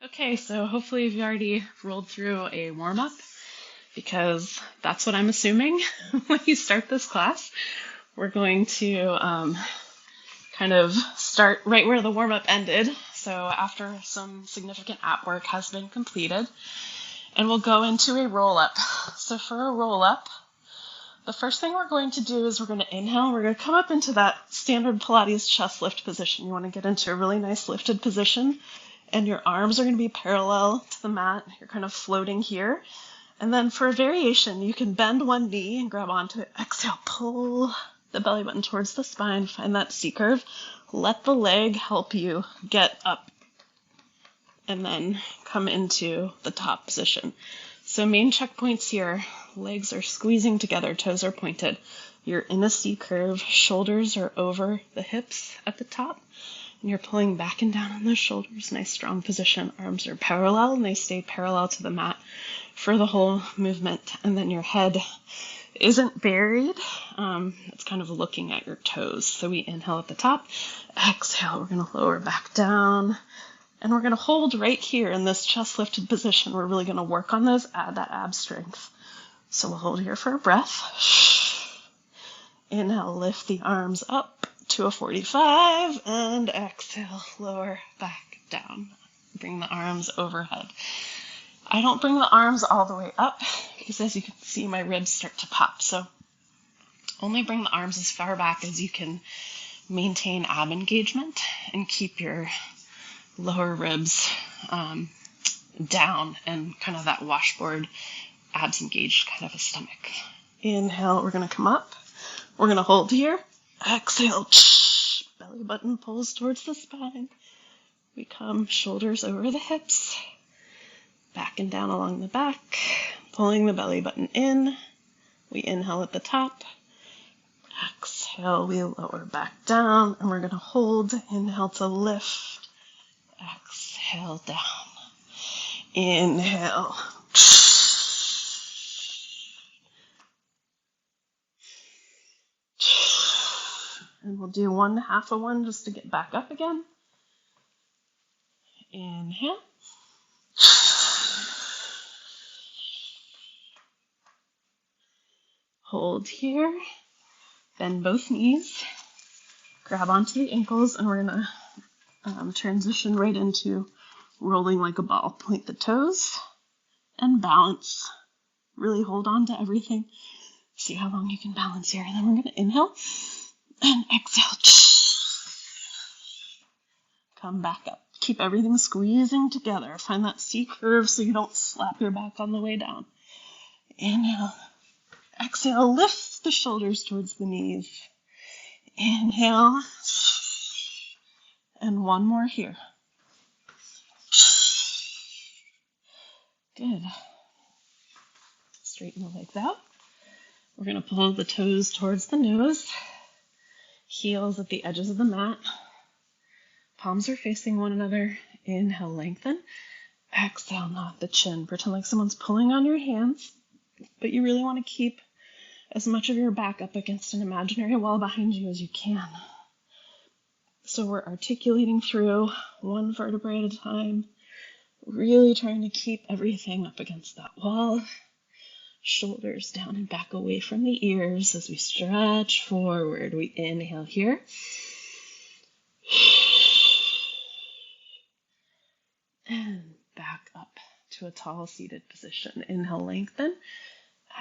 Okay, so hopefully you've already rolled through a warm-up because that's what I'm assuming when you start this class. We're going to kind of start right where the warm-up ended, so after some significant ab work has been completed, and we'll go into a roll-up. So for a roll-up, the first thing we're going to do is we're going to inhale. We're going to come up into that standard Pilates chest lift position. You want to get into a really nice lifted position, and your arms are going to be parallel to the mat. You're kind of floating here. And then for a variation, you can bend one knee and grab onto it. Exhale, pull the belly button towards the spine. Find that C curve. Let the leg help you get up and then come into the top position. So main checkpoints here, legs are squeezing together, toes are pointed. You're in a C curve, shoulders are over the hips at the top, and you're pulling back and down on those shoulders. Nice strong position. Arms are parallel and they stay parallel to the mat for the whole movement. And then your head isn't buried. It's kind of looking at your toes. So we inhale at the top, exhale, we're going to lower back down. And we're going to hold right here in this chest lifted position. We're really going to work on that ab strength. So we'll hold here for a breath. Inhale, lift the arms up to a 45, and exhale, lower back down. Bring the arms overhead. I don't bring the arms all the way up because, as you can see, my ribs start to pop. So only bring the arms as far back as you can maintain ab engagement and keep your lower ribs down and kind of that washboard, abs engaged kind of a stomach. Inhale, we're going to come up. We're going to hold here. Exhale, belly button pulls towards the spine. We come shoulders over the hips, back and down along the back, pulling the belly button in. We inhale at the top. Exhale, we lower back down, and we're going to hold. Inhale to lift. Exhale down. Inhale. And we'll do one half of one just to get back up again. Inhale. Hold here. Bend both knees. Grab onto the ankles, and we're going to transition right into rolling like a ball. Point the toes and balance. Really hold on to everything. See how long you can balance here. And then we're going to inhale and exhale. Come back up. Keep everything squeezing together. Find that C curve so you don't slap your back on the way down. Inhale. Exhale. Lift the shoulders towards the knees. Inhale. And one more here. Good. Straighten the legs out. We're going to pull the toes towards the nose. Heels at the edges of the mat. Palms are facing one another. Inhale, lengthen. Exhale, knot the chin. Pretend like someone's pulling on your hands, but you really want to keep as much of your back up against an imaginary wall behind you as you can. So we're articulating through one vertebrae at a time, really trying to keep everything up against that wall. Shoulders down and back away from the ears as we stretch forward. We inhale here. And back up to a tall seated position. Inhale, lengthen.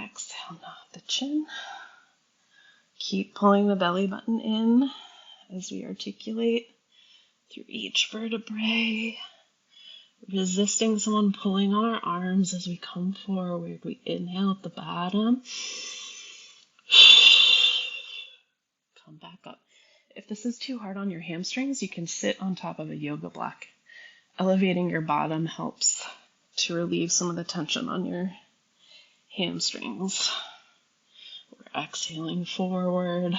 Exhale, knot the chin. Keep pulling the belly button in as we articulate through each vertebrae. Resisting someone pulling on our arms as we come forward. We inhale at the bottom. Come back up. If this is too hard on your hamstrings, you can sit on top of a yoga block. Elevating your bottom helps to relieve some of the tension on your hamstrings. We're exhaling forward.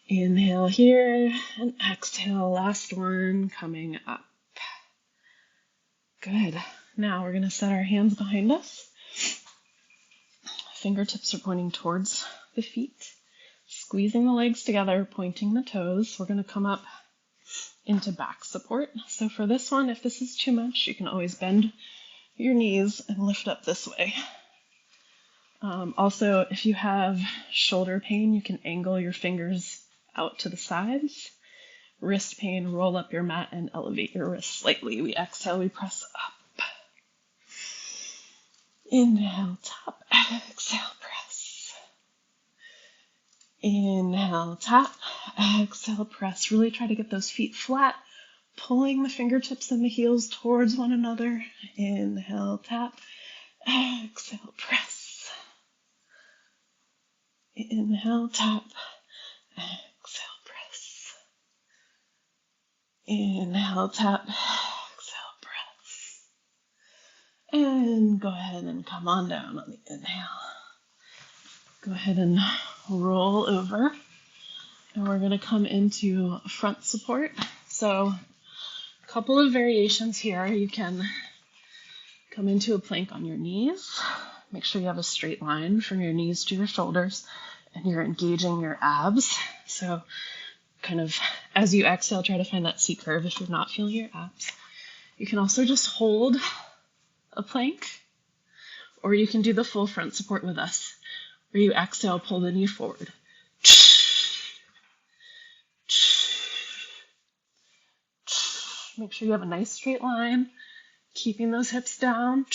Inhale here and exhale. Last one coming up. Good. Now we're going to set our hands behind us. Fingertips are pointing towards the feet. Squeezing the legs together, pointing the toes. We're going to come up into back support. So for this one, if this is too much, you can always bend your knees and lift up this way. Also, if you have shoulder pain, you can angle your fingers out to the sides. Wrist pain, roll up your mat and elevate your wrist slightly. We exhale, we press up. Inhale, tap, exhale, press. Inhale, tap, exhale, press. Really try to get those feet flat, pulling the fingertips and the heels towards one another. Inhale, tap, exhale, press. Inhale, tap, exhale, press. Inhale, tap, exhale, press. And go ahead and come on down on the inhale. Go ahead and roll over. And we're going to come into front support. So a couple of variations here. You can come into a plank on your knees. Make sure you have a straight line from your knees to your shoulders and you're engaging your abs. So kind of as you exhale, try to find that C curve if you're not feeling your abs. You can also just hold a plank, or you can do the full front support with us, where you exhale, pull the knee forward. Make sure you have a nice straight line, keeping those hips down.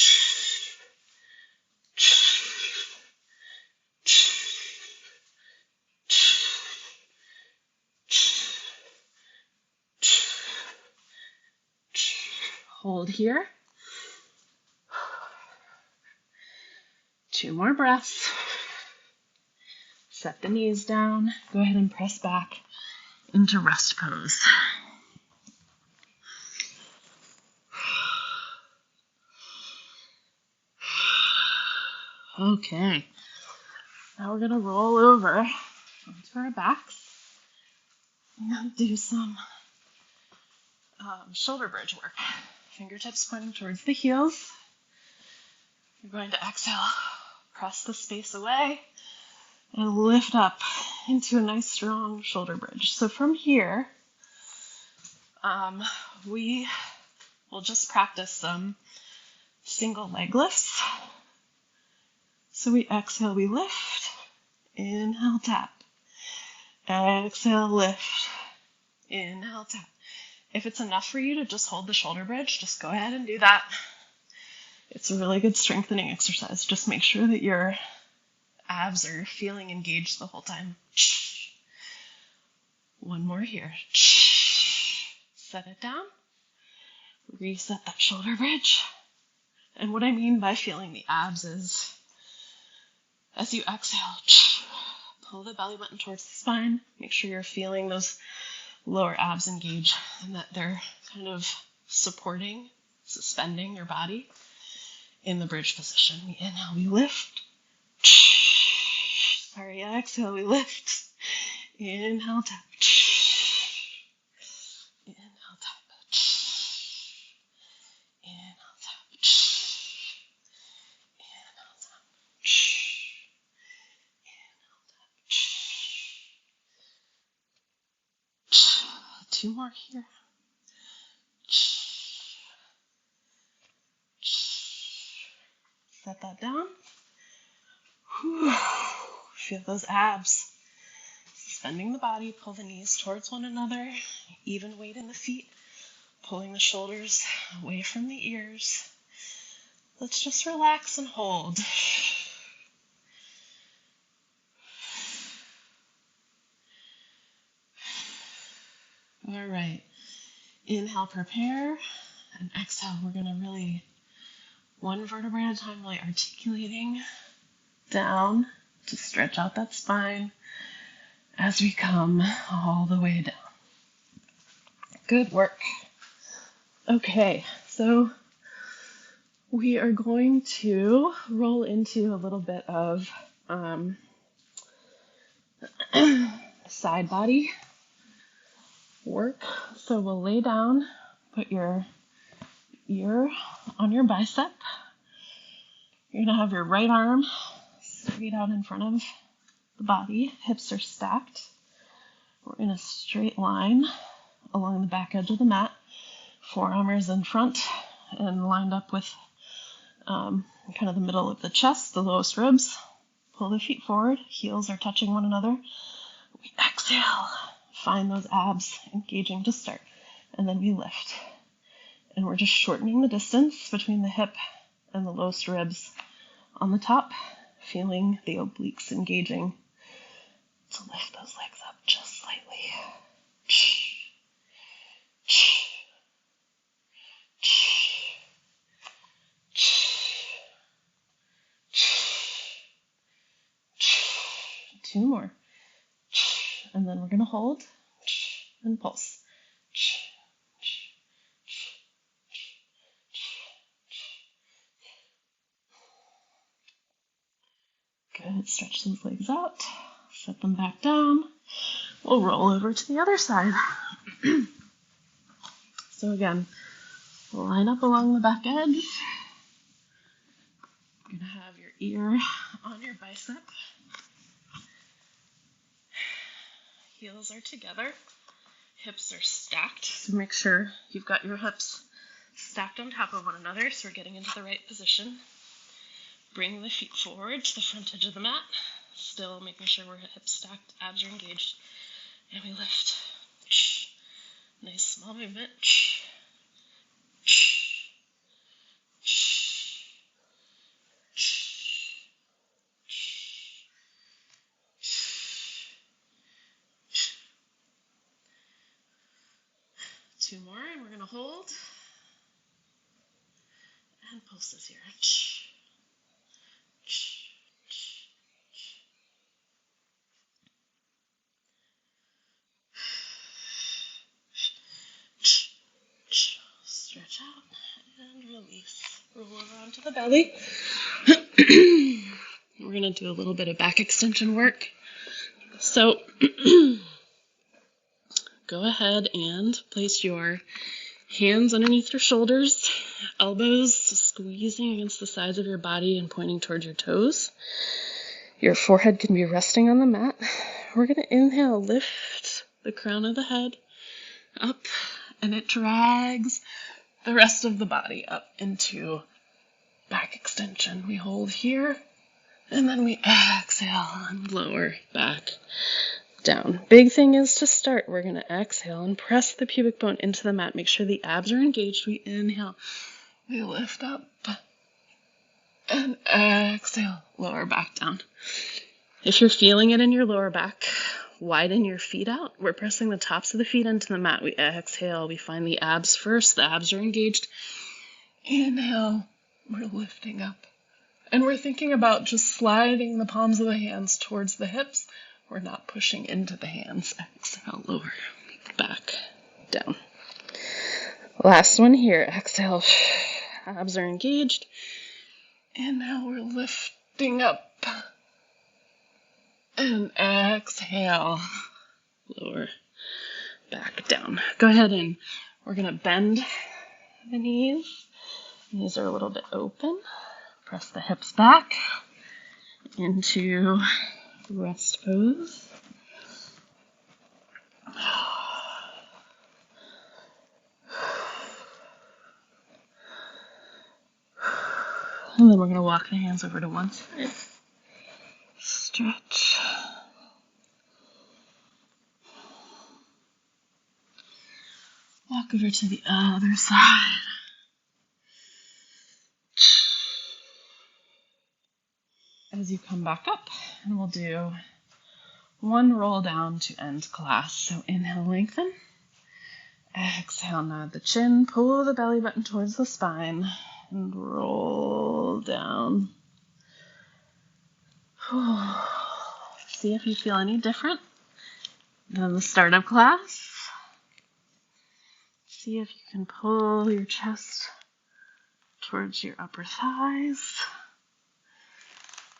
Hold here. 2 more breaths. Set the knees down. Go ahead and press back into rest pose. Okay. Now we're going to roll over onto our backs and do some shoulder bridge work. Fingertips pointing towards the heels. You're going to exhale, press the space away, and lift up into a nice strong shoulder bridge. So from here, we will just practice some single leg lifts. So we exhale, we lift, inhale, tap. Exhale, lift, inhale, tap. If it's enough for you to just hold the shoulder bridge, just go ahead and do that. It's a really good strengthening exercise. Just make sure that your abs are feeling engaged the whole time. One more here. Set it down. Reset that shoulder bridge. And what I mean by feeling the abs is, as you exhale, pull the belly button towards the spine. Make sure you're feeling those lower abs engage and that they're kind of supporting, suspending your body in the bridge position. We inhale, we lift. Sorry, exhale, we lift. Inhale, tap. Inhale, tap. Inhale, tap. Inhale, tap. Inhale, tap. 2 more here. Set that down. Whew. Feel those abs. Suspending the body, pull the knees towards one another. Even weight in the feet. Pulling the shoulders away from the ears. Let's just relax and hold. All right. Inhale, prepare. And exhale, we're going to really, one vertebrae at a time, really articulating down to stretch out that spine as we come all the way down. Good work. Okay, so we are going to roll into a little bit of side body work. So we'll lay down, put your ear on your bicep. You're going to have your right arm straight out in front of the body. Hips are stacked. We're in a straight line along the back edge of the mat. Forearm is in front and lined up with kind of the middle of the chest, the lowest ribs. Pull the feet forward, heels are touching one another. We exhale, find those abs engaging to start, and then we lift. And we're just shortening the distance between the hip and the lowest ribs on the top, feeling the obliques engaging to lift those legs up just slightly. Two more. And then we're going to hold and pulse. Good. Stretch those legs out. Set them back down. We'll roll over to the other side. So again, line up along the back edge. You're going to have your ear on your bicep. Heels are together. Hips are stacked. So make sure you've got your hips stacked on top of one another so we're getting into the right position. Bring the feet forward to the front edge of the mat. Still making sure we're hips stacked, abs are engaged. And we lift. Nice small movement. Two more, and we're going to hold. And pulses here. Stretch out and release. Roll over onto the belly. We're going to do a little bit of back extension work. So go ahead and place your hands underneath your shoulders, elbows squeezing against the sides of your body and pointing towards your toes. Your forehead can be resting on the mat. We're going to inhale, lift the crown of the head up, and it drags the rest of the body up into back extension. We hold here, and then we exhale and lower back down. Big thing is to start, we're going to exhale and press the pubic bone into the mat. Make sure the abs are engaged. We inhale, we lift up, and exhale, lower back down. If you're feeling it in your lower back, widen your feet out. We're pressing the tops of the feet into the mat. We exhale, we find the abs first. The abs are engaged. Inhale, we're lifting up. And we're thinking about just sliding the palms of the hands towards the hips. We're not pushing into the hands. Exhale, lower, back, down. Last one here. Exhale, abs are engaged. And now we're lifting up. And exhale, lower, back down. Go ahead and we're going to bend the knees. Knees are a little bit open. Press the hips back into rest pose. And then we're going to walk the hands over to one side. Stretch. Walk over to the other side. As you come back up, and we'll do one roll down to end class. So inhale, lengthen. Exhale, nod the chin, pull the belly button towards the spine, and roll down. See if you feel any different than the start of class. See if you can pull your chest towards your upper thighs.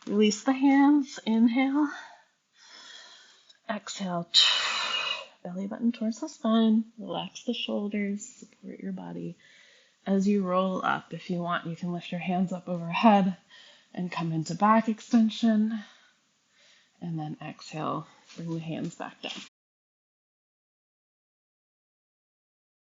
Release the hands. Inhale. Exhale. Belly button towards the spine. Relax the shoulders. Support your body. As you roll up, if you want, you can lift your hands up overhead and come into back extension. And then exhale, bring the hands back down.